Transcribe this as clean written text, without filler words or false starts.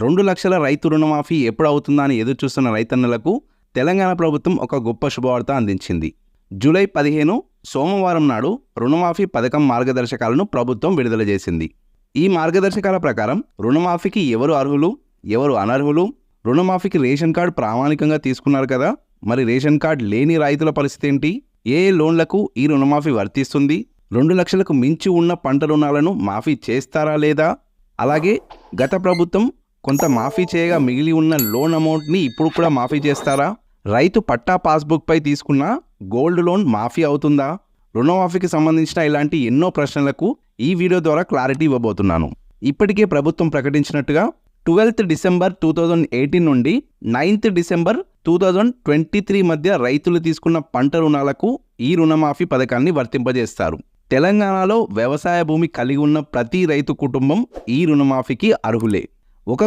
2 లక్షల రైతు రుణమాఫీ ఎప్పుడు అవుతుందా అని ఎదురుచూస్తున్న రైతన్నలకు తెలంగాణ ప్రభుత్వం ఒక గొప్ప శుభవార్త అందించింది. జూలై 15 సోమవారం నాడు రుణమాఫీ పథకం మార్గదర్శకాలను ప్రభుత్వం విడుదల చేసింది. ఈ మార్గదర్శకాల ప్రకారం రుణమాఫీకి ఎవరు అర్హులు, ఎవరు అనర్హులు, రుణమాఫీకి రేషన్ కార్డు ప్రామాణికంగా తీసుకున్నారు కదా, మరి రేషన్ కార్డు లేని రైతుల పరిస్థితి ఏంటి, ఏ లోన్లకు ఈ రుణమాఫీ వర్తిస్తుంది, 2 లక్షలకు మించి ఉన్న పంట రుణాలను మాఫీ చేస్తారా లేదా, అలాగే గత ప్రభుత్వం కొంత మాఫీ చేయగా మిగిలి ఉన్న లోన్ అమౌంట్ని ఇప్పుడు కూడా మాఫీ చేస్తారా, రైతు పట్టా పాస్బుక్ పై తీసుకున్న గోల్డ్ లోన్ మాఫీ అవుతుందా, రుణమాఫీకి సంబంధించిన ఇలాంటి ఎన్నో ప్రశ్నలకు ఈ వీడియో ద్వారా క్లారిటీ ఇవ్వబోతున్నాను. ఇప్పటికే ప్రభుత్వం ప్రకటించినట్టుగా 12th డిసెంబర్ 2018 నుండి 9th డిసెంబర్ 2023 మధ్య రైతులు తీసుకున్న పంట రుణాలకు ఈ రుణమాఫీ పథకాన్ని వర్తింపజేస్తారు. తెలంగాణలో వ్యవసాయ భూమి కలిగి ఉన్న ప్రతి రైతు కుటుంబం ఈ రుణమాఫీకి అర్హులే.